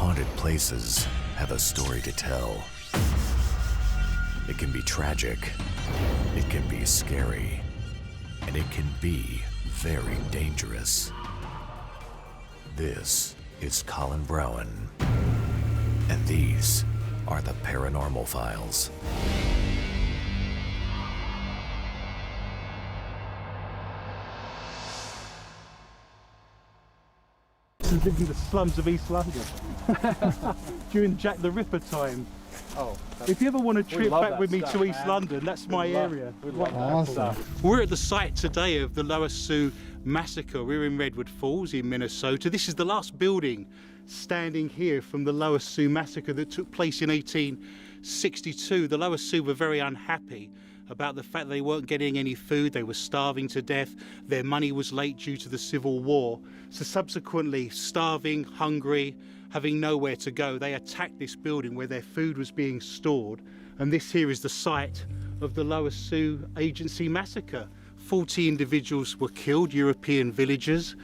Haunted places have a story to tell. It can be tragic, it can be scary, and it can be very dangerous. This is Colin Browen, and these are the Paranormal Files. Lived in the slums of East London during Jack the Ripper time. Oh, if you ever want to trip back with me to East London, that's my area. Awesome. We're at the site today of the Lower Sioux Massacre. We're in Redwood Falls in Minnesota. This is the last building standing here from the Lower Sioux Massacre that took place in 1862. The Lower Sioux were very unhappy about the fact they weren't getting any food, they were starving to death, their money was late due to the Civil War. So subsequently, starving, hungry, having nowhere to go, they attacked this building where their food was being stored. And this here is the site of the Lower Sioux Agency Massacre. 40 individuals were killed, European villagers.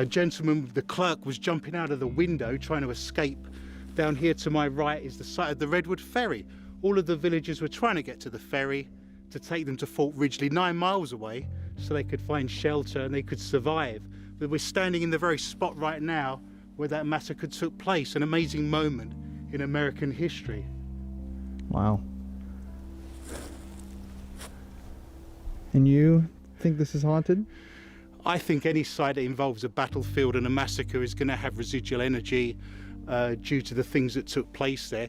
Gentleman, the clerk, was jumping out of the window trying to escape. Down here to my right is the site of the Redwood Ferry. All of the villagers were trying to get to the ferry to take them to Fort Ridgely, 9 miles away, so they could find shelter and they could survive. But we're standing in the very spot right now where that massacre took place, an amazing moment in American history. Wow. And you think this is haunted? I think any site that involves a battlefield and a massacre is going to have residual energy due to the things that took place there.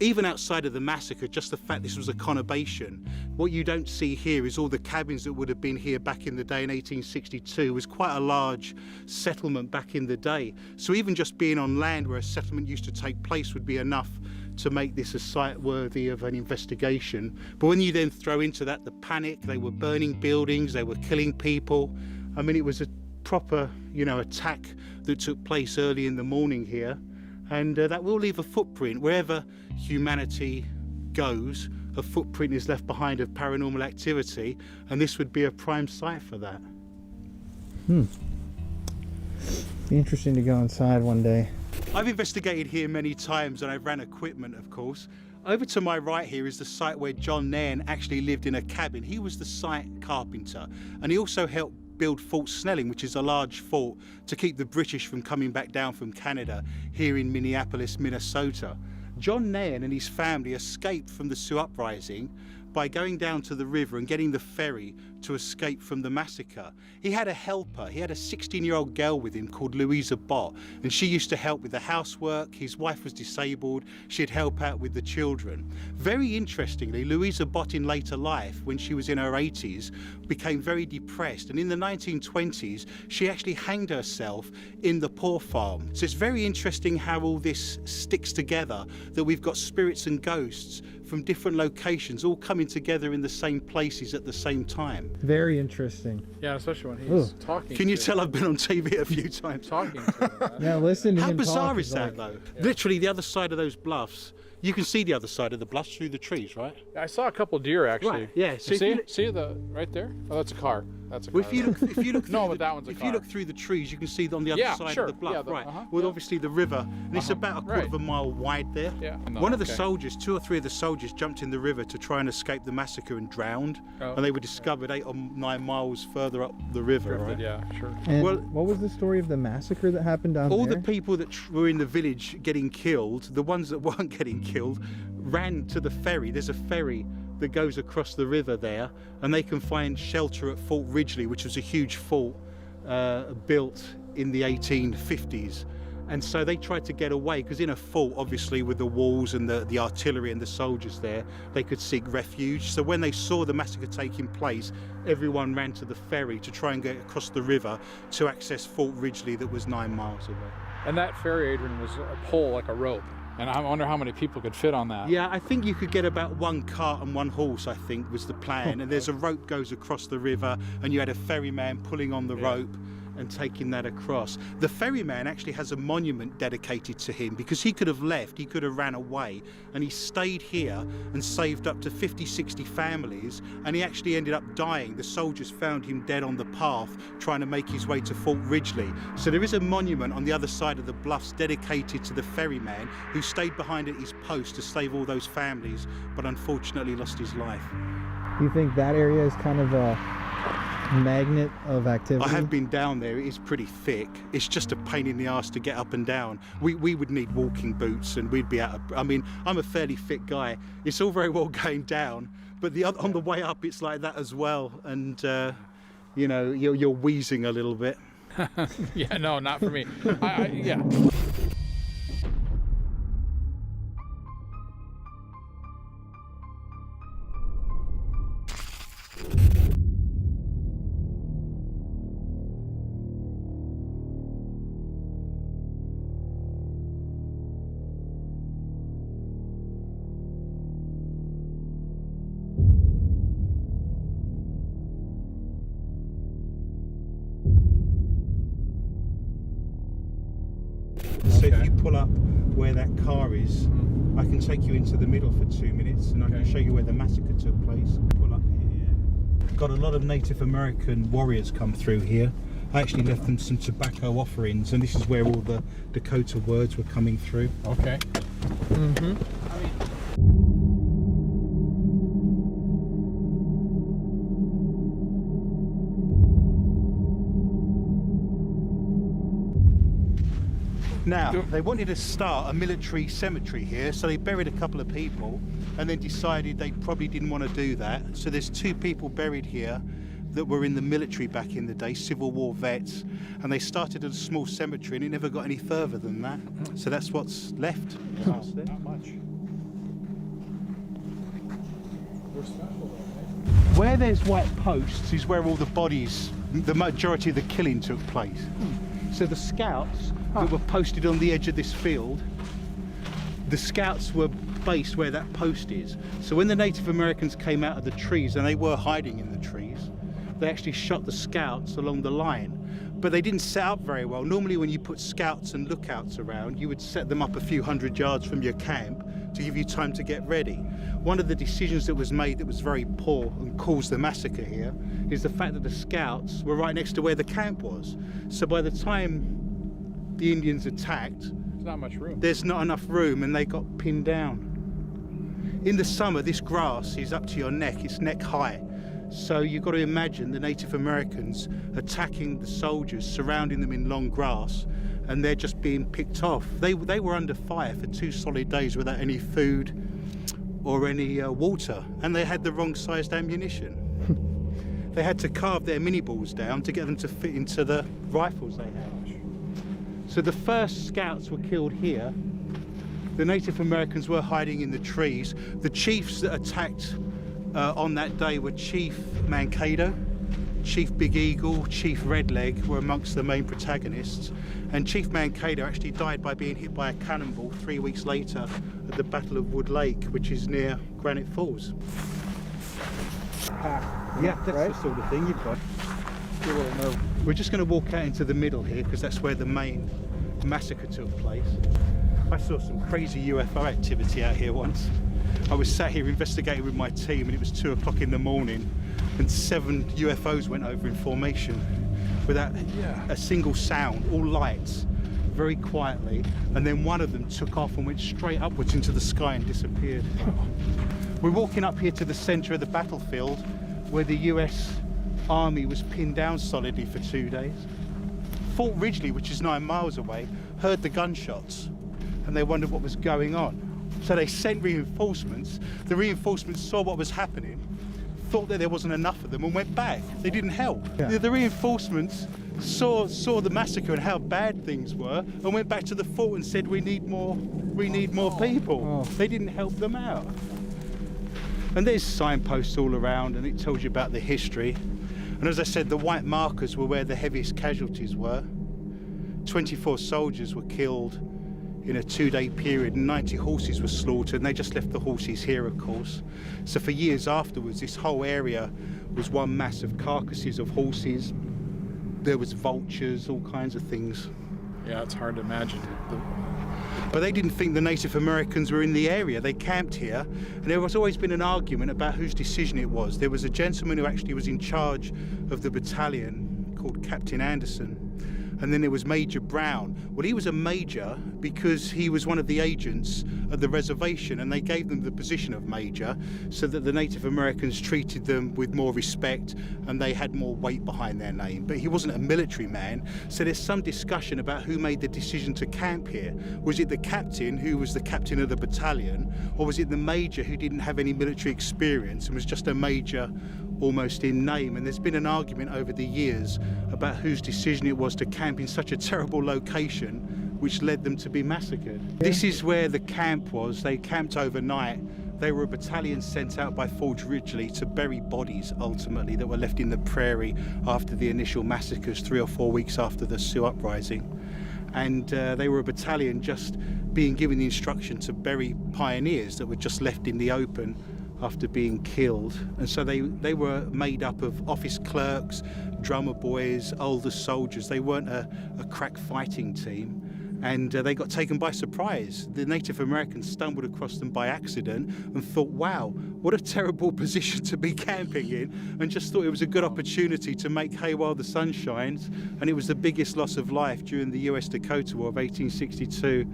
Even outside of the massacre, just the fact this was a conurbation, what you don't see here is all the cabins that would have been here back in the day in 1862. It was quite a large settlement back in the day. So even just being on land where a settlement used to take place would be enough to make this a site worthy of an investigation. But when you then throw into that the panic, they were burning buildings, they were killing people. I mean, it was a proper, attack that took place early in the morning here. And that will leave a footprint. Wherever humanity goes, a footprint is left behind of paranormal activity, and this would be a prime site for that. Be interesting to go inside one day. I've investigated here many times, and I've ran equipment, of course. Over to my right here is the site where John Nairn actually lived in a cabin. He was the site carpenter, and he also helped build Fort Snelling, which is a large fort to keep the British from coming back down from Canada here in Minneapolis, Minnesota. John Nairn and his family escaped from the Sioux Uprising by going down to the river and getting the ferry to escape from the massacre. He had a helper. He had a 16-year-old girl with him called Louisa Bott, and she used to help with the housework. His wife was disabled. She'd help out with the children. Very interestingly, Louisa Bott in later life, when she was in her 80s, became very depressed, and in the 1920s, she actually hanged herself in the poor farm. So it's very interesting how all this sticks together, that we've got spirits and ghosts from different locations all coming together in the same places at the same time. Very interesting. Yeah, especially when he's talking. Can you tell I've been on TV a few times? Talking to him. Yeah, listen to How him bizarre talk is that, though? Yeah. Literally the other side of those bluffs. You can see the other side of the bluffs through the trees, right? I saw a couple deer actually. Right, yeah. So see the right there? Oh, that's a car. That's a car. Well, if you look no, but that one's a if car. you look through the trees, you can see on the other side of the bluff, right? With obviously the river, and it's about a quarter of a mile wide there. Yeah. One of the soldiers, 2 or 3 of the soldiers, jumped in the river to try and escape the massacre and drowned, and they were discovered 8 or 9 miles further up the river. Drifted, right? Yeah, sure. And what was the story of the massacre that happened down there? All the people that were in the village getting killed, the ones that weren't getting killed, ran to the ferry. There's a ferry that goes across the river there, and they can find shelter at Fort Ridgely, which was a huge fort built in the 1850s. And so they tried to get away, because in a fort, obviously, with the walls and the artillery and the soldiers there, they could seek refuge. So when they saw the massacre taking place, everyone ran to the ferry to try and get across the river to access Fort Ridgely that was 9 miles away. And that ferry, Adrian, was a pole like a rope. And I wonder how many people could fit on that. Yeah, I think you could get about 1 cart and 1 horse, I think, was the plan. And there's a rope goes across the river, and you had a ferryman pulling on the rope. and taking that across. The ferryman actually has a monument dedicated to him because he could have left, he could have ran away, and he stayed here and saved up to 50, 60 families, and he actually ended up dying. The soldiers found him dead on the path trying to make his way to Fort Ridgely. So there is a monument on the other side of the bluffs dedicated to the ferryman who stayed behind at his post to save all those families, but unfortunately lost his life. Do you think that area is kind of a magnet of activity? I have been down there. It is pretty thick. It's just a pain in the ass to get up and down. We would need walking boots, and we'd be out of, I mean, I'm a fairly fit guy. It's all very well going down, but on the way up it's like that as well, and you know, you're wheezing a little bit. Yeah, no, not for me. Yeah. So if you pull up where that car is, I can take you into the middle for 2 minutes, and I can show you where the massacre took place. Pull up here. Got a lot of Native American warriors come through here. I actually left them some tobacco offerings, and this is where all the Dakota words were coming through. Okay. Mm-hmm. Now, they wanted to start a military cemetery here, so they buried a couple of people and then decided they probably didn't want to do that. So there's 2 people buried here that were in the military back in the day, Civil War vets, and they started a small cemetery and it never got any further than that. So that's what's left. Not much. They're special though, Where there's white posts is where all the bodies, the majority of the killing took place. So the scouts that were posted on the edge of this field, the scouts were based where that post is. So when the Native Americans came out of the trees, and they were hiding in the trees, they actually shot the scouts along the line. But they didn't set up very well. Normally when you put scouts and lookouts around, you would set them up a few hundred yards from your camp to give you time to get ready. One of the decisions that was made that was very poor and caused the massacre here is the fact that the scouts were right next to where the camp was. So by the time the Indians attacked, there's not much room. there's not enough room, and they got pinned down. In the summer, this grass is up to your neck, it's neck high. So you've got to imagine the Native Americans attacking the soldiers, surrounding them in long grass, and they're just being picked off. They were under fire for 2 solid days without any food or any water, and they had the wrong sized ammunition. They had to carve their mini balls down to get them to fit into the rifles they had. So the first scouts were killed here. The Native Americans were hiding in the trees. The chiefs that attacked on that day were Chief Mankato, Chief Big Eagle, Chief Redleg were amongst the main protagonists. And Chief Mankato actually died by being hit by a cannonball 3 weeks later at the Battle of Wood Lake, which is near Granite Falls. Yeah, that's right? the sort of thing you've got. We're just going to walk out into the middle here because that's where the main massacre took place. I saw some crazy UFO activity out here once. I was sat here investigating with my team, and it was 2 o'clock in the morning, and 7 UFOs went over in formation without a single sound, all lights, very quietly, and then one of them took off and went straight upwards into the sky and disappeared. We're walking up here to the centre of the battlefield where the US Army was pinned down solidly for 2 days. Fort Ridgely, which is 9 miles away, heard the gunshots and they wondered what was going on. So they sent reinforcements. The reinforcements saw what was happening, thought that there wasn't enough of them, and went back. They didn't help. Yeah. The reinforcements saw the massacre and how bad things were, and went back to the fort and said, we need more people. Oh. They didn't help them out. And there's signposts all around, and it tells you about the history. And as I said, the white markers were where the heaviest casualties were. 24 soldiers were killed in a 2-day period, and 90 horses were slaughtered, and they just left the horses here, of course. So for years afterwards, this whole area was one mass of carcasses of horses, there was vultures, all kinds of things. Yeah, it's hard to imagine. But they didn't think the Native Americans were in the area. They camped here, and there has always been an argument about whose decision it was. There was a gentleman who actually was in charge of the battalion called Captain Anderson, and then there was Major Brown. Well, he was a major because he was one of the agents at the reservation, and they gave them the position of major so that the Native Americans treated them with more respect and they had more weight behind their name. But he wasn't a military man, so there's some discussion about who made the decision to camp here. Was it the captain, who was the captain of the battalion, or was it the major who didn't have any military experience and was just a major almost in name? And there's been an argument over the years about whose decision it was to camp in such a terrible location, which led them to be massacred. This is where the camp was. They camped overnight. They were a battalion sent out by Forge Ridgely to bury bodies, ultimately, that were left in the prairie after the initial massacres 3 or 4 weeks after the Sioux uprising. And they were a battalion just being given the instruction to bury pioneers that were just left in the open after being killed. And so they were made up of office clerks, drummer boys, older soldiers. They weren't a crack fighting team. And they got taken by surprise. The Native Americans stumbled across them by accident and thought, wow, what a terrible position to be camping in, and just thought it was a good opportunity to make hay while the sun shines. And it was the biggest loss of life during the US Dakota War of 1862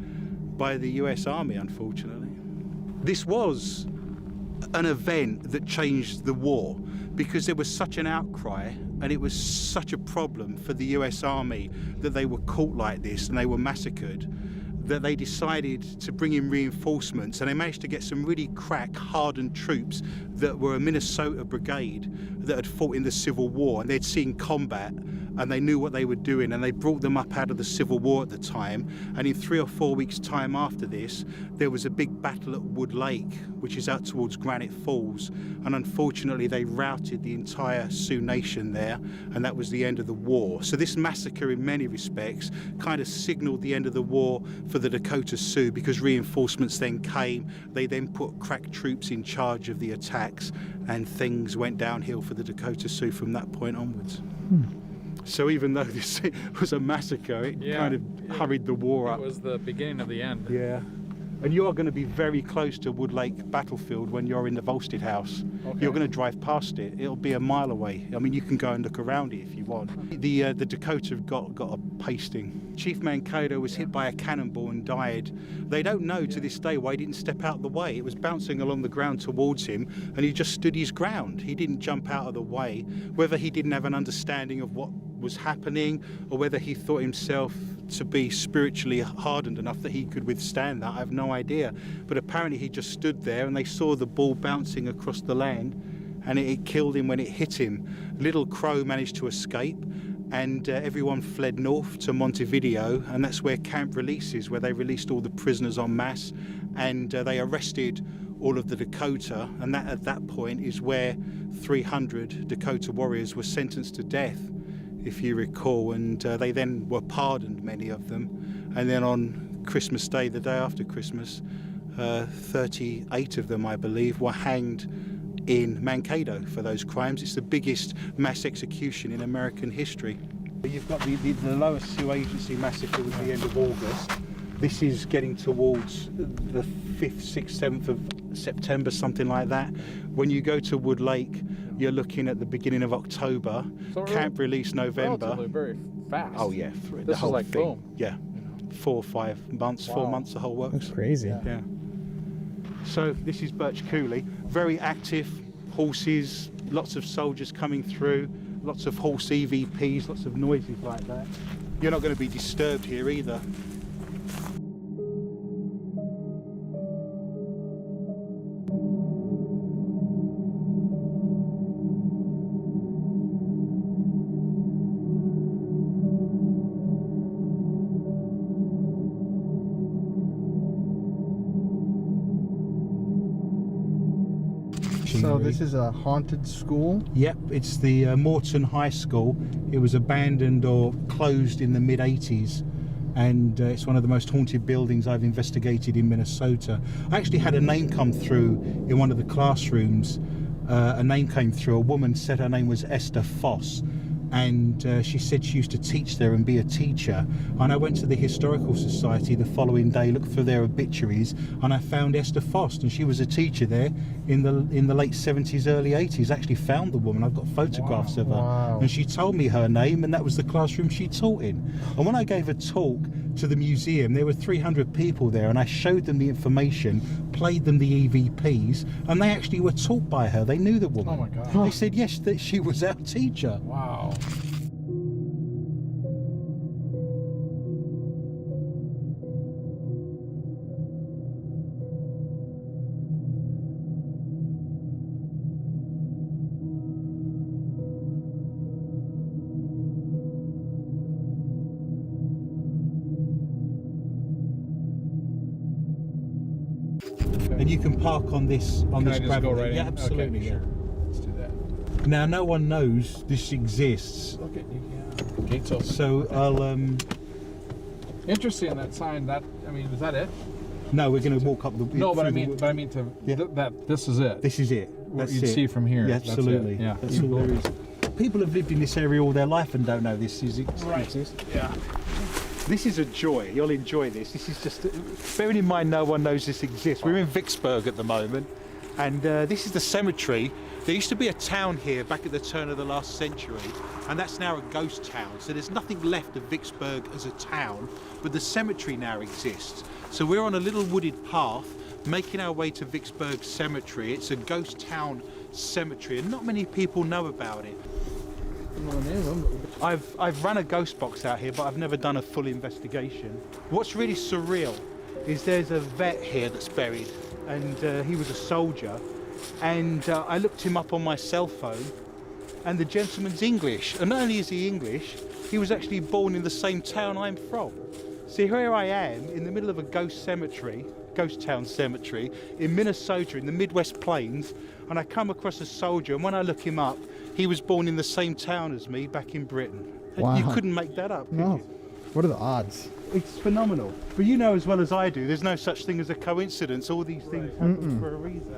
by the US Army, unfortunately. This was an event that changed the war, because there was such an outcry and it was such a problem for the US Army that they were caught like this and they were massacred, that they decided to bring in reinforcements, and they managed to get some really crack, hardened troops that were a Minnesota brigade that had fought in the Civil War, and they'd seen combat and they knew what they were doing, and they brought them up out of the Civil War at the time. And in 3 or 4 weeks' time after this, there was a big battle at Wood Lake, which is out towards Granite Falls, and unfortunately they routed the entire Sioux Nation there, and that was the end of the war. So this massacre, in many respects, kind of signaled the end of the war for the Dakota Sioux, because reinforcements then came. They then put crack troops in charge of the attacks, and things went downhill for the Dakota Sioux from that point onwards. So even though this was a massacre, it kind of hurried the war up. It was the beginning of the end. Yeah. And you are going to be very close to Wood Lake battlefield when you're in the Volstead house. Okay. You're going to drive past it. It'll be a mile away. I mean, you can go and look around it if you want. The Dakota have got a pasting. Chief Mankato was hit by a cannonball and died. They don't know to this day why he didn't step out the way. It was bouncing along the ground towards him, and he just stood his ground. He didn't jump out of the way. Whether he didn't have an understanding of what was happening, or whether he thought himself to be spiritually hardened enough that he could withstand that, I have no idea. But apparently he just stood there, and they saw the ball bouncing across the land, and it killed him when it hit him. Little Crow managed to escape, and everyone fled north to Montevideo, and that's where Camp Release is, where they released all the prisoners en masse, and they arrested all of the Dakota, and that at that point is where 300 Dakota warriors were sentenced to death, if you recall, and they then were pardoned, many of them. And then on Christmas Day, the day after Christmas, 38 of them, I believe, were hanged in Mankato for those crimes. It's the biggest mass execution in American history. You've got the Lower Sioux Agency massacre was the end of August. This is getting towards the 5th, 6th, 7th of September, something like that. When you go to Wood Lake, you're looking at the beginning of October. So Camp Release November. Relatively very fast. Oh yeah, This the is whole like thing. boom. Yeah, 4 or 5 months, 4 months the whole works. That's crazy. Yeah. So this is Birch Coulee, very active, horses, lots of soldiers coming through, lots of horse EVPs, lots of noises like that. You're not going to be disturbed here either. So this is a haunted school? Yep, it's the Morton High School. It was abandoned or closed in the mid-80s, and it's one of the most haunted buildings I've investigated in Minnesota. I actually had a name come through in one of the classrooms. A name came through. A woman said her name was Esther Foss, and she said she used to teach there and be a teacher. And I went to the Historical Society the following day, looked for their obituaries, and I found Esther Fost, and she was a teacher there in the late 70s, early 80s. Actually found the woman. I've got photographs of her. Wow. And she told me her name, and that was the classroom she taught in. And when I gave a talk to the museum, there were 300 people there, and I showed them the information, played them the EVPs, and they actually were taught by her. They knew the woman. Oh my God. They said yes, that she was our teacher. Wow. And you can park on this Can this I just gravel. go right Yeah, in? absolutely. Okay, Yeah. sure. Let's do that. Now no one knows this exists, Look at you. Yeah. Gates open. so I'll Interesting, that sign. That, I mean, is that it? no, we're going to walk up the. No, but I through mean, the- to Yeah. that. This is it. this is it. What That's you'd it. see from here. Yeah, That's it. absolutely. Yeah. That's all there is. People have lived in this area all their life and don't know this exists. Yeah. This is a joy. You'll enjoy this. This is just, bearing in mind no one knows this exists. We're in Vicksburg at the moment, and this is the cemetery. There used to be a town here back at the turn of the last century, and that's now a ghost town. So there's nothing left of Vicksburg as a town, but the cemetery now exists. So we're on a little wooded path making our way to Vicksburg Cemetery. It's a ghost town cemetery, and not many people know about it. I've run a ghost box out here, but I've never done a full investigation. What's really surreal is there's a vet here that's buried, and he was a soldier, and I looked him up on my cell phone, and the gentleman's English, and not only is he English, he was actually born in the same town I'm from. See, here I am in the middle of a ghost town cemetery in Minnesota in the Midwest Plains, and I come across a soldier, and when I look him up, he was born in the same town as me back in Britain. Wow. You couldn't make that up, could No. you? What are the odds? It's phenomenal. But you know as well as I do, there's no such thing as a coincidence. All these things happen for a reason.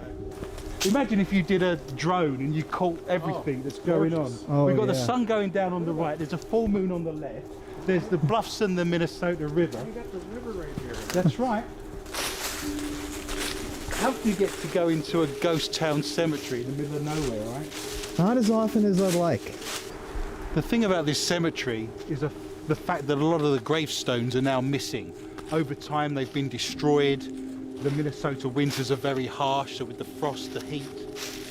Imagine if you did a drone and you caught everything that's going on. Oh, We've got the yeah. sun going down on the right, there's a full moon on the left, there's the bluffs and the Minnesota River. You got the river right here. That's right. How do you get to go into a ghost town cemetery in the middle of nowhere, right? Not as often as I'd like. The thing about this cemetery is the fact that a lot of the gravestones are now missing. Over time they've been destroyed. The Minnesota winters are very harsh, so with the frost, the heat,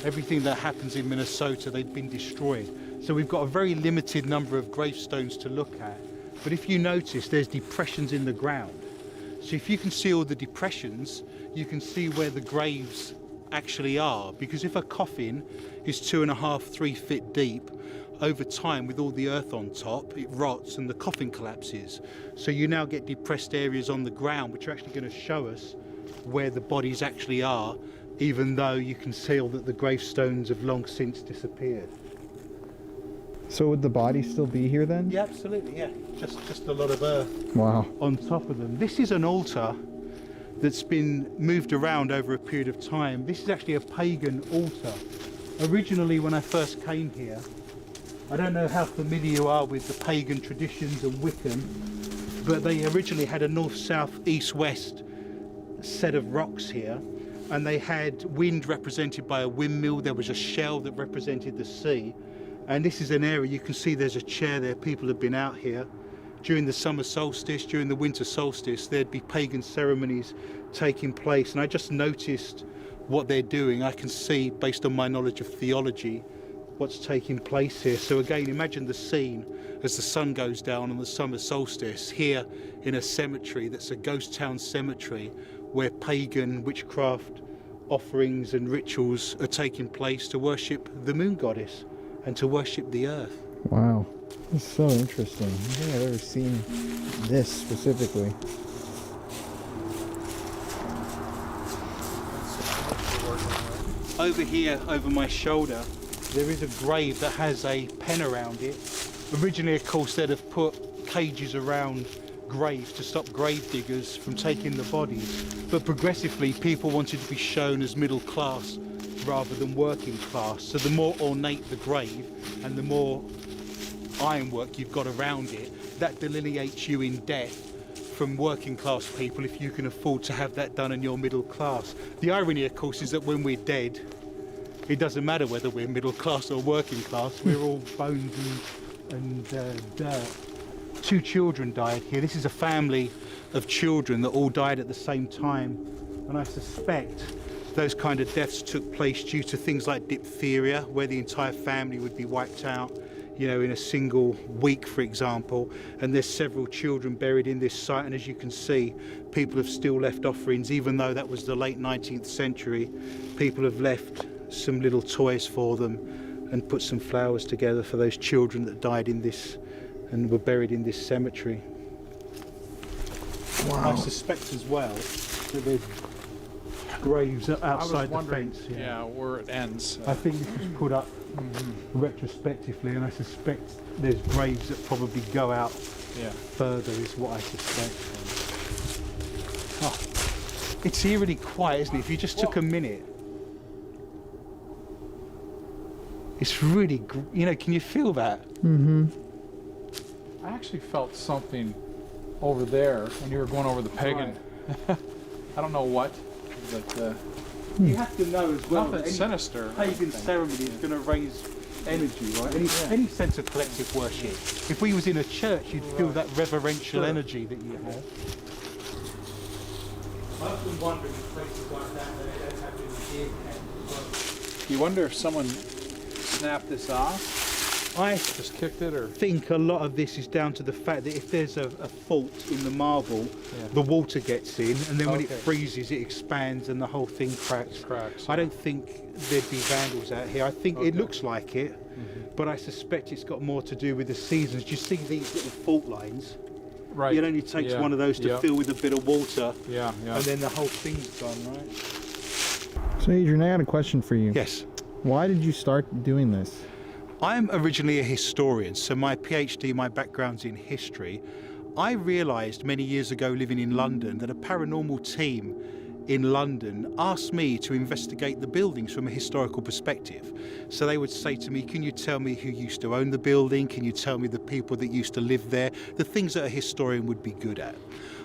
everything that happens in Minnesota, they've been destroyed. So we've got a very limited number of gravestones to look at. But if you notice, there's depressions in the ground. So if you can see all the depressions, you can see where the graves actually are. Because if a coffin is 2.5, 3 feet deep, over time with all the earth on top, it rots and the coffin collapses. So you now get depressed areas on the ground, which are actually going to show us where the bodies actually are, even though you can see that the gravestones have long since disappeared. So would the body still be here then? Yeah, absolutely, yeah. Just a lot of earth Wow. on top of them. This is an altar that's been moved around over a period of time. This is actually a pagan altar. Originally, when I first came here, I don't know how familiar you are with the pagan traditions and Wiccan, but they originally had a north, south, east, west set of rocks here, and they had wind represented by a windmill. There was a shell that represented the sea, and this is an area, you can see there's a chair there. People have been out here during the summer solstice, during the winter solstice. There'd be pagan ceremonies taking place, and I just noticed what they're doing. I can see, based on my knowledge of theology, what's taking place here. So again, imagine the scene as the sun goes down on the summer solstice here in a cemetery that's a ghost town cemetery where pagan witchcraft offerings and rituals are taking place to worship the moon goddess and to worship the earth. Wow. That's so interesting. I don't think I've ever seen this specifically. Over here, over my shoulder, there is a grave that has a pen around it. Originally, of course, they'd have put cages around graves to stop grave diggers from taking the bodies. But progressively, people wanted to be shown as middle class rather than working class. So the more ornate the grave and the more ironwork you've got around it, that delineates you in death from working class people if you can afford to have that done and you're middle class. The irony, of course, is that when we're dead, it doesn't matter whether we're middle class or working class, we're all bones and dirt. 2 children died here. This is a family of children that all died at the same time, and I suspect those kind of deaths took place due to things like diphtheria, where the entire family would be wiped out, you know, in a single week, for example. And there's several children buried in this site, and as you can see, people have still left offerings. Even though that was the late 19th century, people have left some little toys for them and put some flowers together for those children that died in this and were buried in this cemetery. Wow. I suspect as well that there's graves outside the fence. Yeah, where it ends. I think this was put up retrospectively, and I suspect there's graves that probably go out further, is what I suspect. Oh, it's eerily quiet, isn't it? If you just took a minute, it's really, you know, can you feel that? Mm-hmm. I actually felt something over there when you were going over the Pagan. Right. I don't know what, but You have to know as well nothing that any sinister. pagan ceremony is going to raise energy, right? Any sense of collective worship. If we was in a church, you'd feel that reverential energy that you have. I often wonder in places like that they don't have any gear cams. You wonder if someone snapped this off? I Just kicked it, or think a lot of this is down to the fact that if there's a fault in the marble, the water gets in, and then when it freezes, it expands and the whole thing cracks. I don't think there'd be vandals out here. I think it looks like it, but I suspect it's got more to do with the seasons. Do you see these little fault lines? right? It only takes one of those to fill with a bit of water, and then the whole thing's gone, right? So Adrian, I got a question for you. Yes. Why did you start doing this? I'm originally a historian, so my PhD, my background's in history. I realised many years ago living in London that a paranormal team in London asked me to investigate the buildings from a historical perspective. So they would say to me, can you tell me who used to own the building? Can you tell me the people that used to live there? The things that a historian would be good at.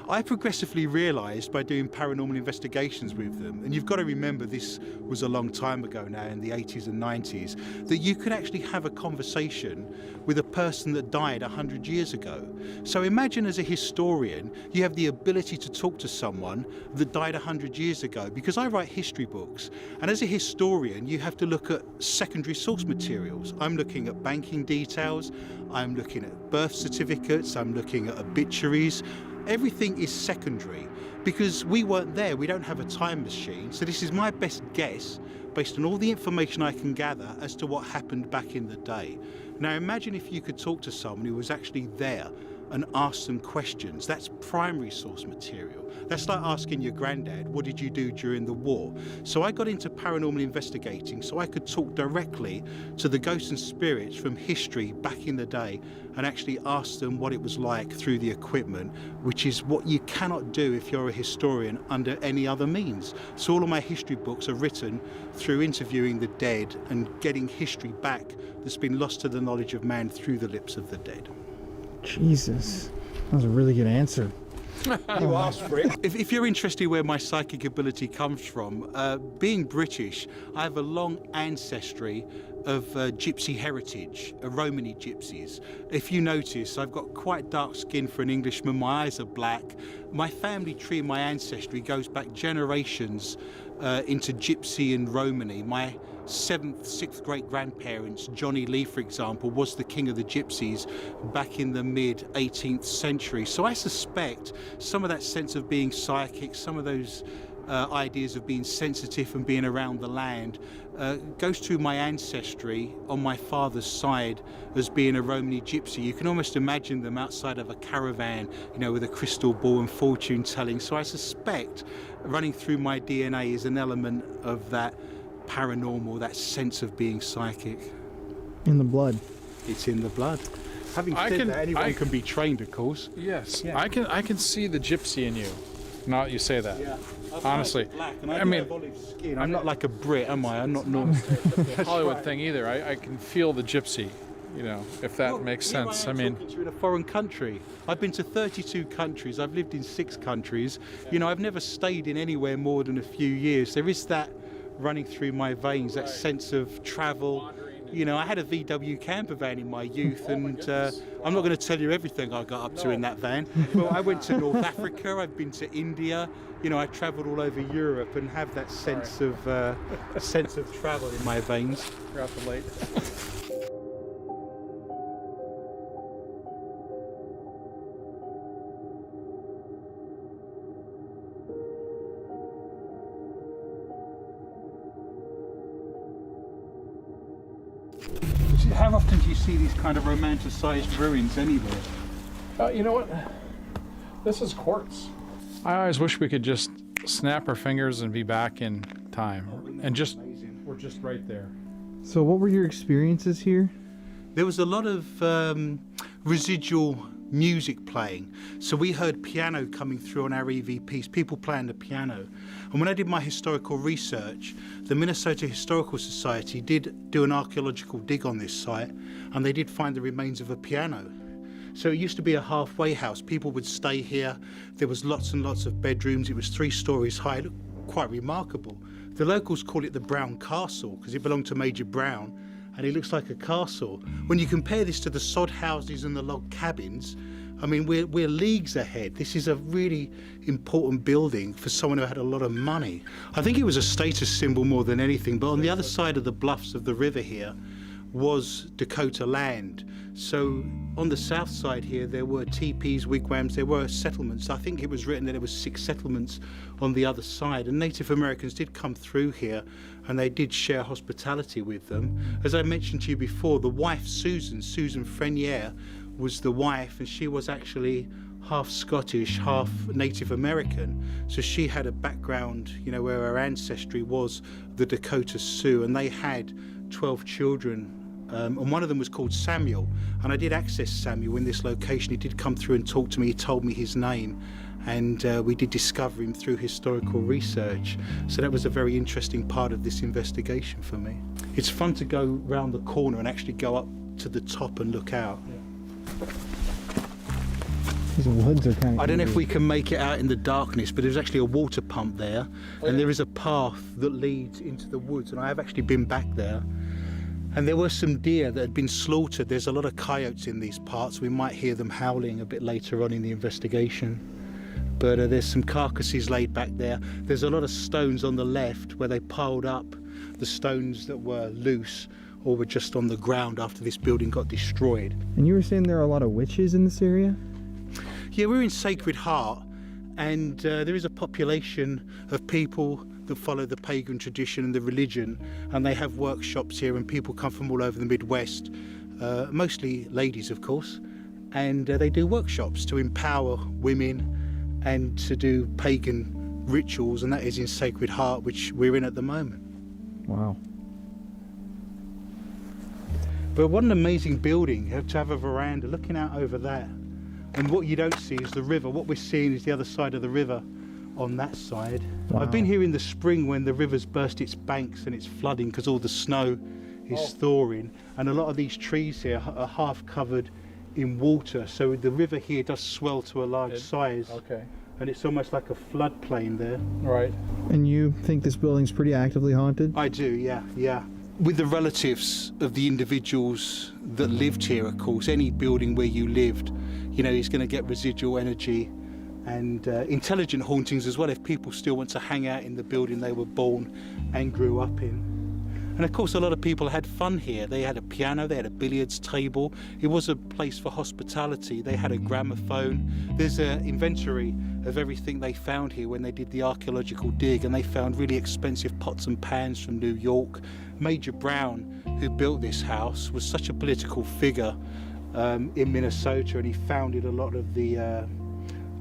I progressively realised by doing paranormal investigations with them, and you've got to remember this was a long time ago now, in the 80s and 90s, that you could actually have a conversation with a person that died 100 years ago. So imagine as a historian, you have the ability to talk to someone that died 100 years ago, because I write history books, and as a historian, you have to look at secondary source materials. I'm looking at banking details, I'm looking at birth certificates, I'm looking at obituaries. Everything is secondary because we weren't there. We don't have a time machine. So this is my best guess based on all the information I can gather as to what happened back in the day. Now imagine if you could talk to someone who was actually there and ask them questions. That's primary source material. That's like asking your granddad, what did you do during the war? So I got into paranormal investigating so I could talk directly to the ghosts and spirits from history back in the day and actually ask them what it was like through the equipment, which is what you cannot do if you're a historian under any other means. So all of my history books are written through interviewing the dead and getting history back that's been lost to the knowledge of man through the lips of the dead. Jesus, that was a really good answer. You asked for it. If you're interested where my psychic ability comes from, being British, I have a long ancestry of gypsy heritage, Romany gypsies. If you notice, I've got quite dark skin for an Englishman, my eyes are black. My family tree, my ancestry goes back generations into gypsy and Romany. My 7th, 6th great grandparents, Johnny Lee, for example, was the king of the gypsies back in the mid 18th century. So I suspect some of that sense of being psychic, some of those ideas of being sensitive and being around the land goes through my ancestry on my father's side as being a Romany gypsy. You can almost imagine them outside of a caravan, you know, with a crystal ball and fortune telling. So I suspect running through my DNA is an element of that paranormal, that sense of being psychic. In the blood. It's in the blood. Having said that, anyone can be trained, of course. Yes, Yeah. I can see the gypsy in you. Now that you say that. Yeah. Honestly, Black, and I I mean, have olive skin. I'm not like a Brit, am I? I'm not normal. the Hollywood thing either. I can feel the gypsy you know, if that makes sense. I mean, talking to you in a foreign country. I've been to 32 countries. I've lived in 6 countries. You know, I've never stayed in anywhere more than a few years. There is that running through my veins, that sense of travel. You know, I had a VW camper van in my youth, and I'm not going to tell you everything I got up to in that van. Well, I went to North Africa, I've been to India, you know, I travelled all over Europe and have that sense of travel in my veins. you're out the late. How often do you see these kind of romanticised ruins anywhere? You know what? This is quartz. I always wish we could just snap our fingers and be back in time. And just, we're just right there. So what were your experiences here? There was a lot of residual music playing. So we heard piano coming through on our EVPs, people playing the piano. And when I did my historical research, the Minnesota Historical Society did do an archaeological dig on this site, and they did find the remains of a piano. So it used to be a halfway house. People would stay here. There was lots and lots of bedrooms. It was 3 stories high. It looked quite remarkable. The locals call it the Brown Castle because it belonged to Major Brown, and it looks like a castle. When you compare this to the sod houses and the log cabins, I mean, we're leagues ahead. This is a really important building for someone who had a lot of money. I think it was a status symbol more than anything, but on the other side of the bluffs of the river here was Dakota land. So on the south side here, there were teepees, wigwams, there were settlements. I think it was written that there was 6 settlements on the other side, and Native Americans did come through here, and they did share hospitality with them. As I mentioned to you before, the wife, Susan Frenier, was the wife, and she was actually half Scottish, half Native American. So she had a background, you know, where her ancestry was the Dakota Sioux, and they had 12 children. And one of them was called Samuel, and I did access Samuel in this location. He did come through and talk to me. He told me his name, and we did discover him through historical research. So that was a very interesting part of this investigation for me. It's fun to go round the corner and actually go up to the top and look out. These woods are kind of... I don't know if we can make it out in the darkness, but there's actually a water pump there, and there is a path that leads into the woods, and I have actually been back there. And there were some deer that had been slaughtered. There's a lot of coyotes in these parts. We might hear them howling a bit later on in the investigation. But there's some carcasses laid back there. There's a lot of stones on the left where they piled up the stones that were loose or were just on the ground after this building got destroyed. And you were saying there are a lot of witches in this area? Yeah, we're in Sacred Heart, and there is a population of people that follow the pagan tradition and the religion, and they have workshops here, and people come from all over the Midwest, mostly ladies of course, and they do workshops to empower women and to do pagan rituals, and that is in Sacred Heart, which we're in at the moment. Wow. But what an amazing building, to have a veranda looking out over that, and what you don't see is the river. What we're seeing is the other side of the river on that side. Wow. I've been here in the spring when the river's burst its banks and it's flooding because all the snow is thawing, and a lot of these trees here are half covered in water, so the river here does swell to a large size. Okay. And it's almost like a floodplain there. Right. And you think this building's pretty actively haunted? I do, yeah. With the relatives of the individuals that lived here, of course, any building where you lived, you know, is going to get residual energy and intelligent hauntings as well if people still want to hang out in the building they were born and grew up in. And of course a lot of people had fun here. They had a piano, they had a billiards table. It was a place for hospitality. They had a gramophone. There's an inventory of everything they found here when they did the archaeological dig, and they found really expensive pots and pans from New York. Major Brown, who built this house, was such a political figure in Minnesota, and he founded a lot of the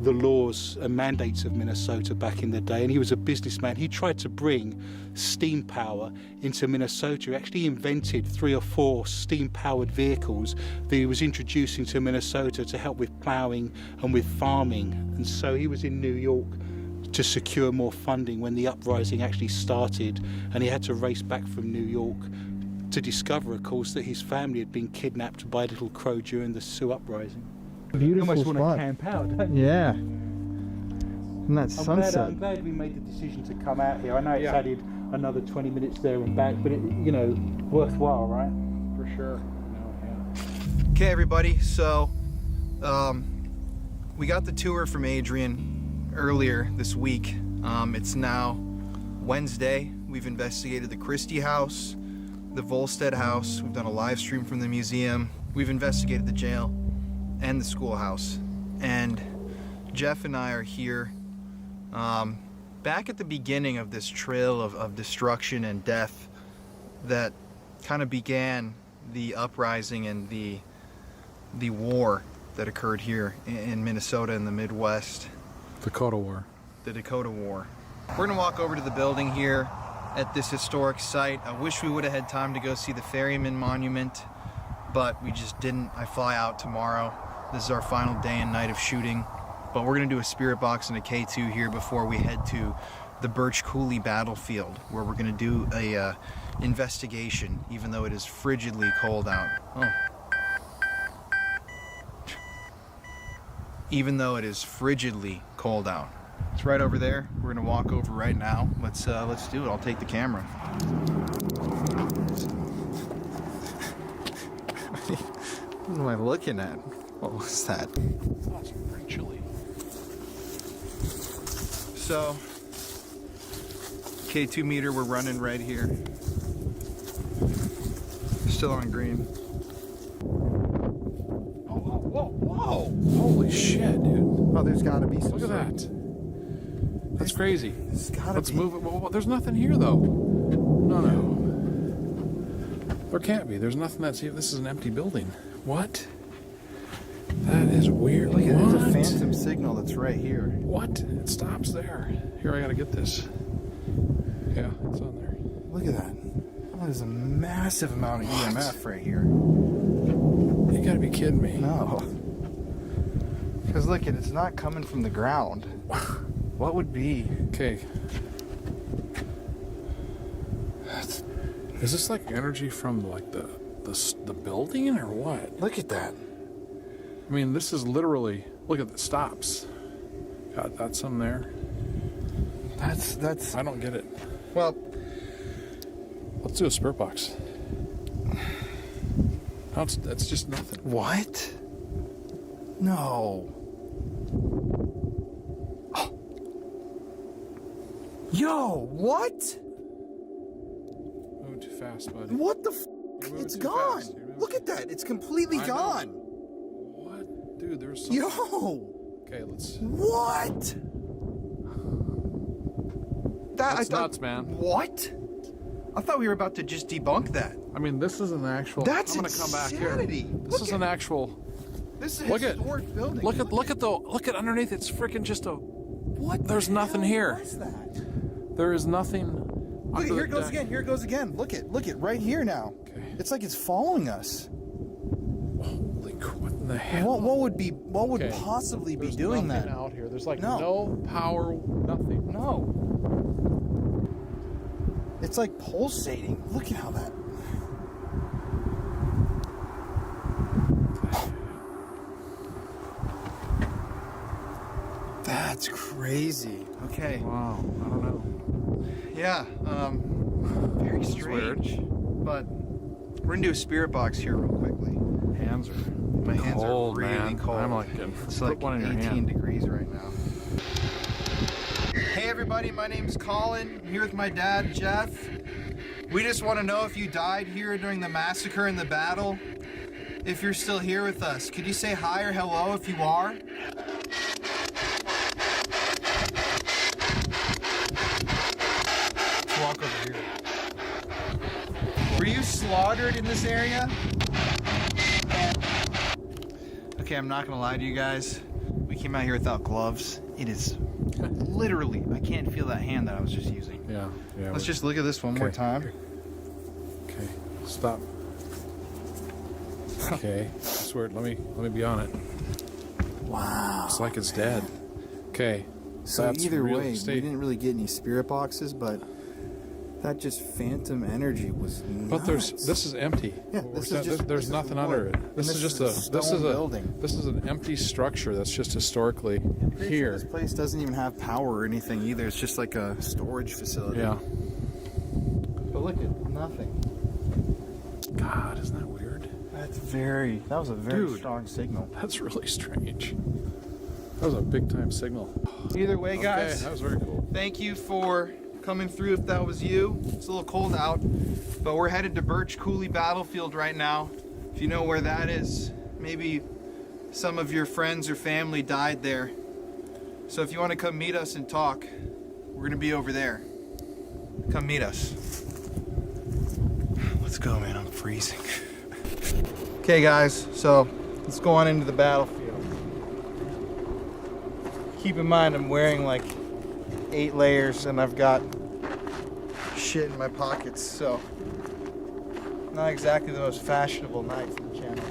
laws and mandates of Minnesota back in the day, and he was a businessman. He tried to bring steam power into Minnesota. He actually invented 3 or 4 steam-powered vehicles that he was introducing to Minnesota to help with ploughing and with farming. And so he was in New York to secure more funding when the uprising actually started, and he had to race back from New York to discover, of course, that his family had been kidnapped by Little Crow during the Sioux uprising. You Beautiful almost want to spot. camp out, don't you? Yeah. And that sunset. I'm glad we made the decision to come out here. I know it's Yeah. added another 20 minutes there and back, but it, you know, worthwhile, right? For sure. Okay, everybody, so we got the tour from Adrian earlier this week. It's now Wednesday. We've investigated the Christy House, the Volstead House. We've done a live stream from the museum. We've investigated the jail and the schoolhouse. And Jeff and I are here back at the beginning of this trail of destruction and death that kind of began the uprising and the war that occurred here in Minnesota in the Midwest. Dakota War. The Dakota War. We're gonna walk over to the building here at this historic site. I wish we would have had time to go see the Ferryman Monument, but we just didn't. I fly out tomorrow. This is our final day and night of shooting, but we're gonna do a spirit box and a K2 here before we head to the Birch Coulee battlefield, where we're gonna do a investigation, even though it is frigidly cold out. Oh. Even though it is frigidly cold out. It's right over there. We're gonna walk over right now. Let's do it. I'll take the camera. What am I looking at? What was that? That's pretty chilly. So, K2 meter, we're running right here. Still on green. Whoa! Holy shit, dude. Oh, there's gotta be some. Look at that. That's crazy. There's gotta Let's be. move it. Well, there's nothing here, though. No. There can't be. There's nothing that's here. This is an empty building. What? That is weird. Look at What? there's a phantom signal that's right here. What? It stops there. Here, I gotta get this. Yeah, it's on there. Look at that. Oh, there's a massive amount of EMF right here. You gotta be kidding me. No. Because look, it's not coming from the ground. What would be? Okay. Is this like energy from like the building or what? Look at that. I mean, this is literally. Look at the stops. Got some there. That's. I don't get it. Well, Let's do a spirit box. No, it's just nothing. what? No. Yo, what? Moving too fast, buddy. What the? You're moving It's too gone. fast. You're moving Look too- at that. It's completely I know. gone. What, dude? There's some. Yo. Okay, let's. What? That's nuts, man. What? I thought we were about to just debunk that. I mean, this is an actual. That's I'm gonna come back here. insanity. This is an actual. This is a Look at- historic building. Look at underneath. It's freaking just a. What? There's the nothing hell here. was that? There is nothing. Look, under here the it goes deck. again. Here it goes again. Look it. Look it. Right here now. Okay. It's like it's following us. Holy crap! What in the hell? What would Okay. possibly be There's doing nothing that? out here. There's like No. no power, nothing. No. It's like pulsating. Look at how that. That's crazy. Okay. Wow, I don't know. Yeah. Very strange. But we're gonna do a spirit box here real quickly. Hands are. My hands cold, are really man. cold. I'm like, It's put like one in your 18 hand. degrees right now. Hey everybody, my name's Colin. I'm here with my dad, Jeff. We just want to know if you died here during the massacre and the battle. If you're still here with us, could you say hi or hello if you are? Let's walk over here. Were you slaughtered in this area? Okay, I'm not gonna lie to you guys. We came out here without gloves. It is literally, I can't feel that hand that I was just using. Yeah. Let's just look at this one more Okay. time. Okay. Stop. Okay. I swear. Let me be on it. Wow. It's like it's dead. Okay. So That's either real way, estate. we didn't really get any spirit boxes, but That just phantom energy was nuts. But this is empty. Yeah, There's nothing under it. This is just a building. This is an empty structure that's just historically here. This place doesn't even have power or anything either. It's just like a storage facility. Yeah. But look at nothing. God, isn't that weird? That was a very strong signal. That's really strange. That was a big time signal. Either way, guys, Okay, that was very cool. thank you for coming through if that was you. It's a little cold out, but we're headed to Birch Coulee Battlefield right now. If you know where that is, maybe some of your friends or family died there. So if you want to come meet us and talk, we're going to be over there. Come meet us. Let's go, man. I'm freezing. Okay, guys, so let's go on into the battlefield. Keep in mind, I'm wearing like 8 layers and I've got shit in my pockets, so not exactly the most fashionable night for the channel.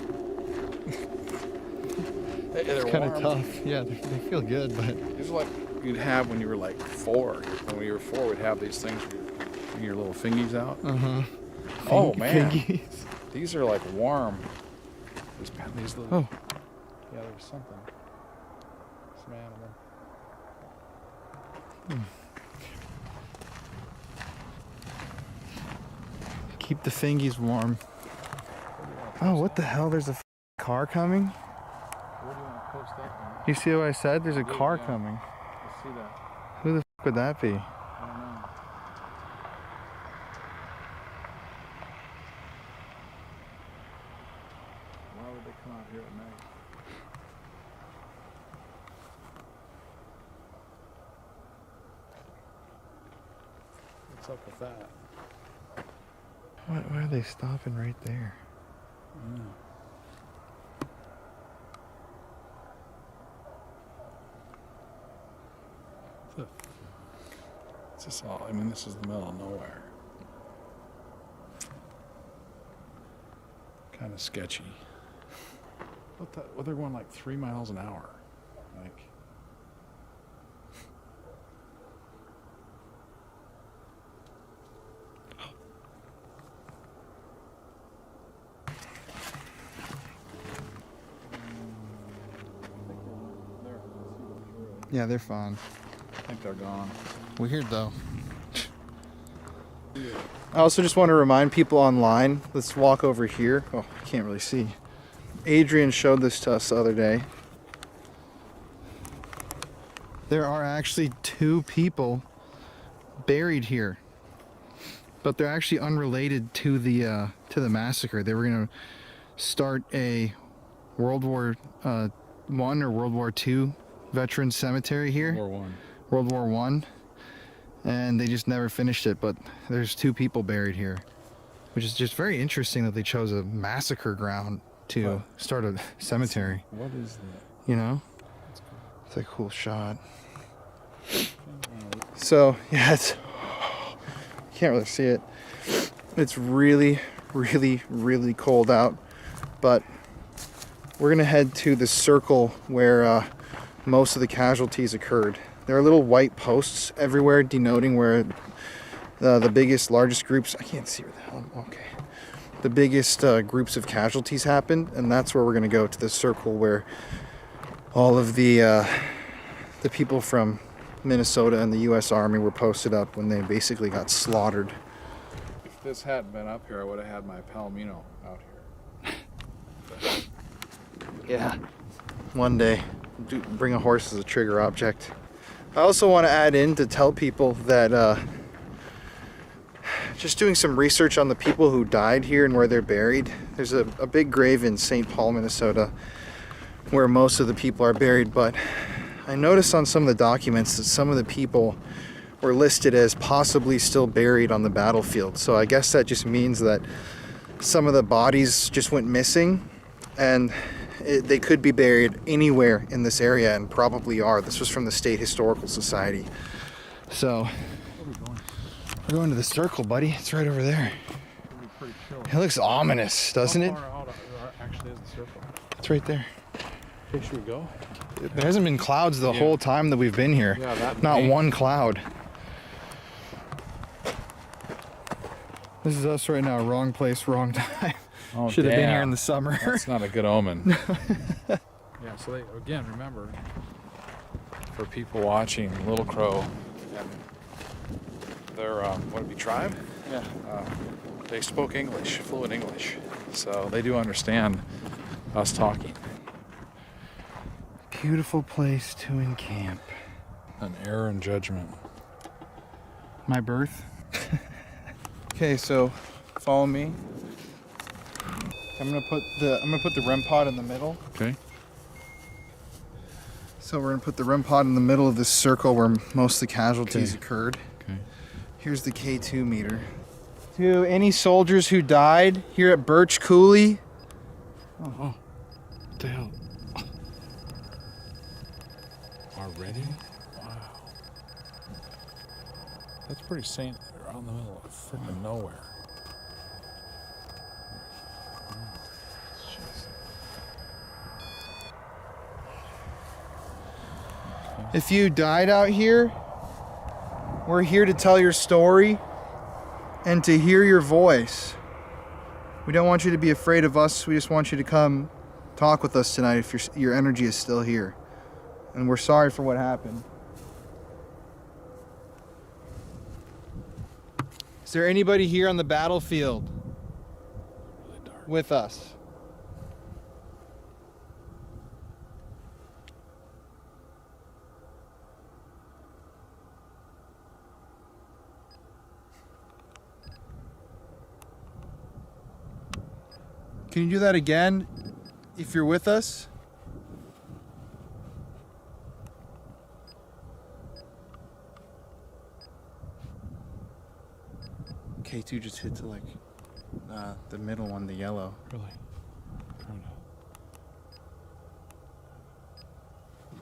It's kind of tough. Yeah, they feel good, but These are like you'd have when you were like 4. When you were 4, we'd have these things with your little fingies out. Oh man, fingies. these are like warm. These little. Oh. Yeah, there's something. Some animal. Keep the fingies warm. Oh, what the hell? There's a car coming? Where do you want to post that one? You see what I said? There's a car coming. Let's see that. Who the would that be? I don't know. Why would they come out here at night? What's up with that? Why are they stopping right there? It's just all, I mean, this is the middle of nowhere. Kind of sketchy. Well, they're going like 3 miles an hour. Like, Yeah, they're fine. I think they're gone. Weird though. I also just want to remind people online, let's walk over here. Oh, I can't really see. Adrian showed this to us the other day. There are actually 2 people buried here, but they're actually unrelated to the massacre. They were gonna start a World War I or World War II veteran cemetery here. World War I, and they just never finished it, but there's 2 people buried here, which is just very interesting that they chose a massacre ground to start a cemetery. What is that? You know? It's a cool shot. So, yeah, it's... You can't really see it. It's really, really, really cold out, but we're gonna head to the circle where most of the casualties occurred. There are little white posts everywhere denoting where the biggest, largest groups, I can't see where the hell I'm, okay. The biggest groups of casualties happened, and that's where we're gonna go, to the circle where all of the people from Minnesota and the U.S. Army were posted up when they basically got slaughtered. If this hadn't been up here, I would have had my Palomino out here. Yeah. One day, bring a horse as a trigger object. I also want to add in to tell people that just doing some research on the people who died here and where they're buried. There's a big grave in St. Paul, Minnesota, where most of the people are buried, but I noticed on some of the documents that some of the people were listed as possibly still buried on the battlefield. So I guess that just means that some of the bodies just went missing, and they could be buried anywhere in this area, and probably are. This was from the State Historical Society. So, we're going to the circle, buddy. It's right over there. It looks ominous, doesn't it? How far out actually is the circle? It's right there. Where should we go? There hasn't been clouds the whole time that we've been here. Yeah, that Not may- one cloud. This is us right now. Wrong place, wrong time. Oh, Should have been here damn. in the summer. That's not a good omen. Yeah, so they, again, remember, for people watching, Little Crow, and their, what would it be, tribe? Yeah. They spoke English, fluent English. So they do understand us talking. Beautiful place to encamp. An error in judgment. My birth. Okay, so follow me. I'm gonna put the REM pod in the middle. Okay. So we're gonna put the REM pod in the middle of this circle where most of the casualties Okay. occurred. Okay. Here's the K2 meter. To any soldiers who died here at Birch Coulee. Oh, what the hell? Already? Wow. That's pretty saint. They're out in the middle of freaking nowhere. If you died out here, we're here to tell your story and to hear your voice. We don't want you to be afraid of us. We just want you to come talk with us tonight if your energy is still here. And we're sorry for what happened. Is there anybody here on the battlefield Really dark. with us? Can you do that again if you're with us? K2 just hit to like the middle one, the yellow. Really?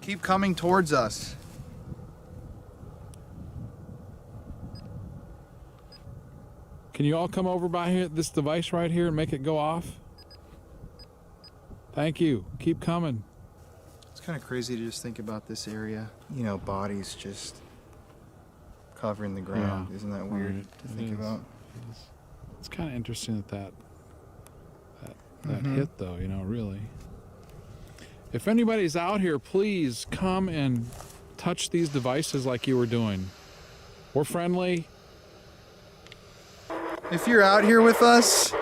Keep coming towards us. Can you all come over by here, this device right here, and make it go off? Thank you. Keep coming. It's kind of crazy to just think about this area. You know, bodies just covering the ground. Yeah. Isn't that weird Right. to It think is. about? It's kind of interesting that Mhm. hit, though, you know, really. If anybody's out here, please come and touch these devices like you were doing. We're friendly. If you're out here with us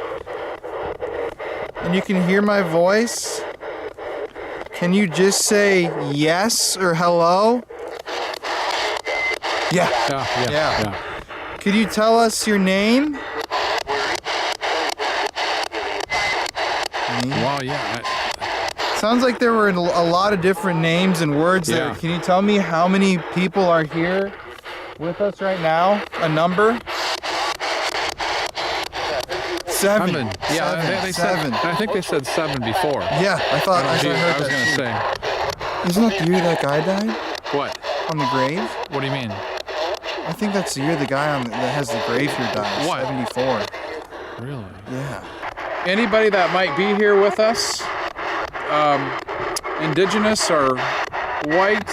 and you can hear my voice, can you just say yes or hello? Yeah. Yeah. Could you tell us your name? Well, yeah. Sounds like there were a lot of different names and words there. Yeah. Can you tell me how many people are here with us right now? A number? Seven. Yeah, they Seven. said. I think they said 7 before. Yeah, I thought I heard I was that. gonna too. say. Isn't that the year that guy died What? on the grave? What do you mean? I think that's the year the guy that has the grave here died. What? 74. Really? Yeah. Anybody that might be here with us, indigenous or white,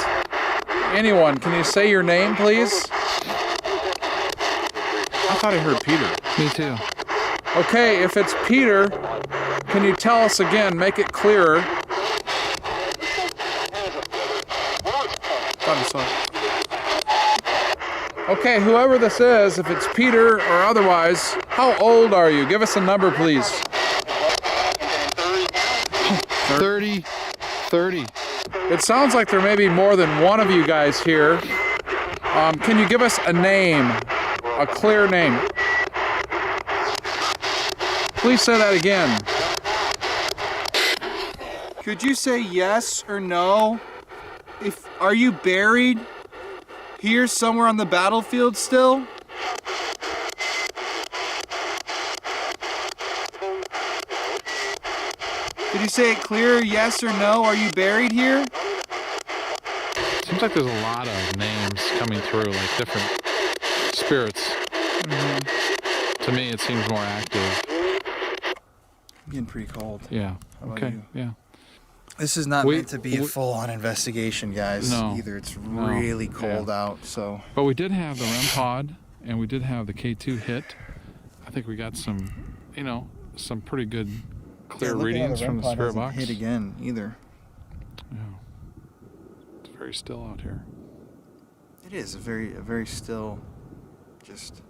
anyone, can you say your name, please? I thought I heard Peter. Me too. Okay, if it's Peter, can you tell us again, make it clearer? Thought I saw it. Okay, whoever this is, if it's Peter or otherwise, how old are you? Give us a number, please. 30. 30. It sounds like there may be more than one of you guys here. Can you give us a name? A clear name? Please say that again. Could you say yes or no? Are you buried here somewhere on the battlefield still? Could you say it clear, yes or no? Are you buried here? Seems like there's a lot of names coming through, like different spirits. To me, it seems more active. Getting pretty cold. Yeah. How about Okay. you? Yeah. This is not We- meant to be a we- full-on investigation, guys. No. Either it's No. really cold Yeah. out, so But we did have the REM pod, and we did have the K2 hit. I think we got some, you know, some pretty good clear look at how readings the from REM the pod spirit hasn't box. hit again either. Yeah. It's very still out here. It is a very still. Just.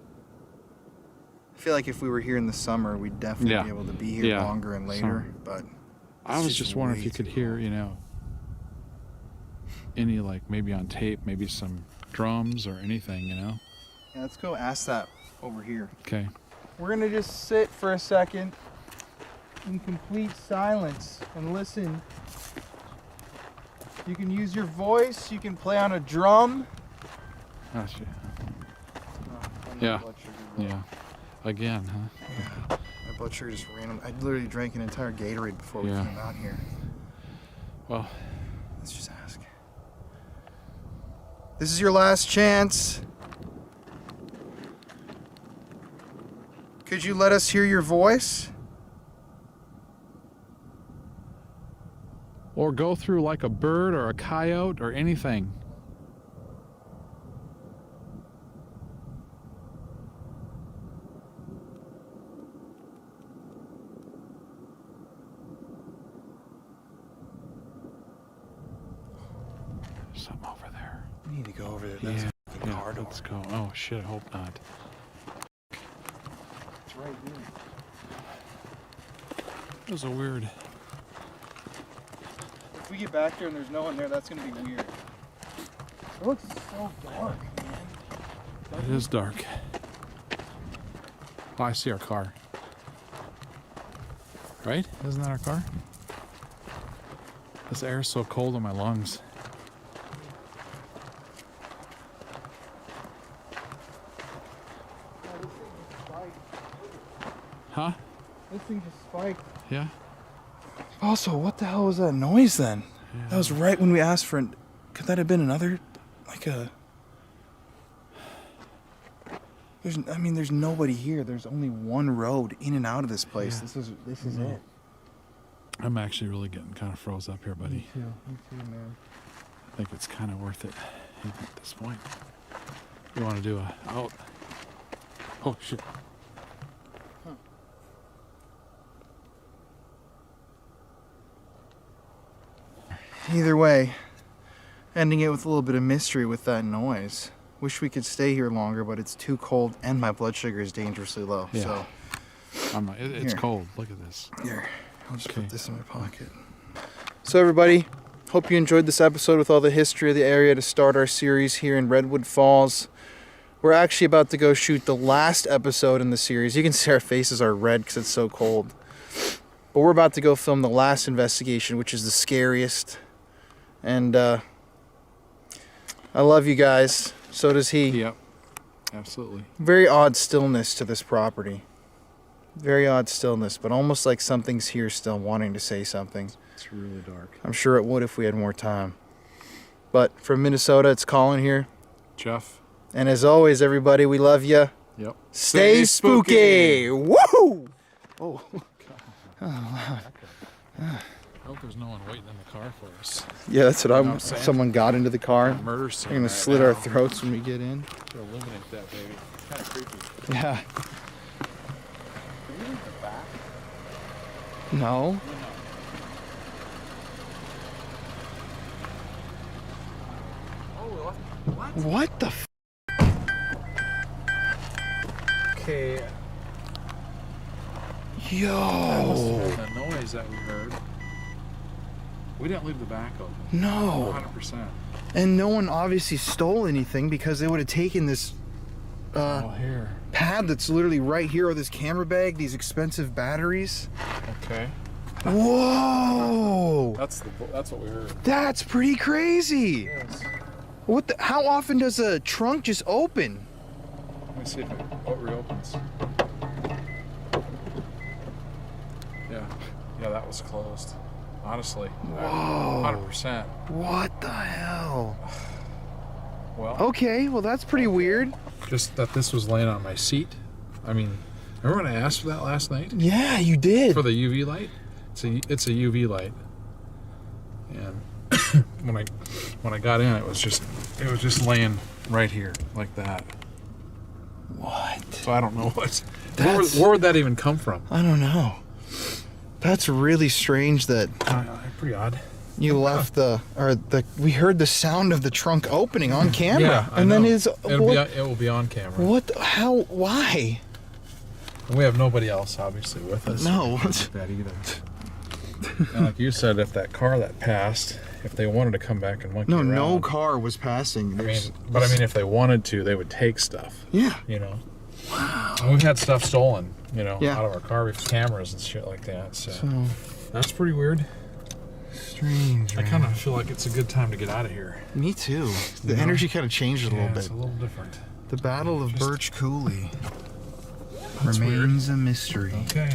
I feel like if we were here in the summer, we'd definitely be able to be here longer and later. But I was just wondering if you could hear, you know, any, like, maybe on tape, maybe some drums or anything, you know. Yeah, let's go ask that over here. Okay. We're gonna just sit for a second in complete silence and listen. You can use your voice, you can play on a drum. Oh, shit. Yeah. Yeah. Again, huh? Yeah. My blood sugar just random. I literally drank an entire Gatorade before we came out here. Well, let's just ask. This is your last chance. Could you let us hear your voice? or go through like a bird or a coyote or anything. Something over there. We need to go over there. That's a fucking car door. Let's go. Oh shit, I hope not. It's right here. That was a weird. If we get back there and there's no one there, that's gonna be weird. It looks so dark, man. It is dark. Oh, I see our car. Right? Isn't that our car? This air is so cold in my lungs. Huh? This thing just spiked. Yeah? Also, what the hell was that noise then? Yeah. That was right when we asked for it. Could that have been another, like a... There's nobody here. There's only one road in and out of this place. Yeah. This is it. I'm actually really getting kind of froze up here, buddy. Me too, man. I think it's kind of worth it at this point. You want to do a out? Oh shit! Either way, ending it with a little bit of mystery with that noise. Wish we could stay here longer, but it's too cold and my blood sugar is dangerously low. Yeah. So It's Here. cold. Look at this. here, I'll just Okay. put this in my pocket. So everybody, hope you enjoyed this episode with all the history of the area to start our series here in Redwood Falls. We're actually about to go shoot the last episode in the series. You can see our faces are red because it's so cold. But we're about to go film the last investigation, which is the scariest. And I love you guys. So does he. Yep. Absolutely. Very odd stillness to this property. Very odd stillness, but almost like something's here still wanting to say something. It's really dark. I'm sure it would if we had more time. But from Minnesota, it's Colin here. Jeff. And as always, everybody, we love you. Yep. Stay spooky! Woo! Oh. I hope there's no one waiting in the car for us. Yeah, that's what You know I'm what I'm saying? someone got into the car. Murder scene. They're gonna right slit now. our throats when we get in. To eliminate that, baby. It's kind of creepy. Yeah. Can you leave the back? No. Oh, what? What the f? Okay. That must have Yo. been the noise that we heard. We didn't leave the back open. No. 100%. And no one obviously stole anything because they would have taken this Here. pad that's literally right here, or this camera bag, these expensive batteries. Okay. Whoa! That's what we heard. That's pretty crazy. Yes. What the? How often does a trunk just open? Let me see if it reopens. Yeah, that was closed. Honestly. Whoa. 100%. What the hell? Well, Okay, well that's pretty weird. just that this was laying on my seat. I mean, remember when I asked for that last night? Yeah, you did. For the UV light? It's a UV light. And when I got in, it was just laying right here like that. What? So I don't know what. That's- Where would that even come from? I don't know. That's really strange that Pretty odd. you left we heard the sound of the trunk opening on camera. Yeah, I and then know. it will be on camera. what, how, why? We have nobody else, obviously, with us. No. That either. And like you said, if that car that passed, if they wanted to come back and monkey around. No car was passing. I mean, if they wanted to, they would take stuff. Yeah. You know. Wow. And we've had stuff stolen, you know, Yeah. out of our car with cameras and shit like that. So that's pretty weird. Strange, I man. kind of feel like it's a good time to get out of here. Me too. The You know? energy kind of changed a little bit. It's a little different. The Battle of Just- Birch Coulee That's weird. remains a mystery. Okay.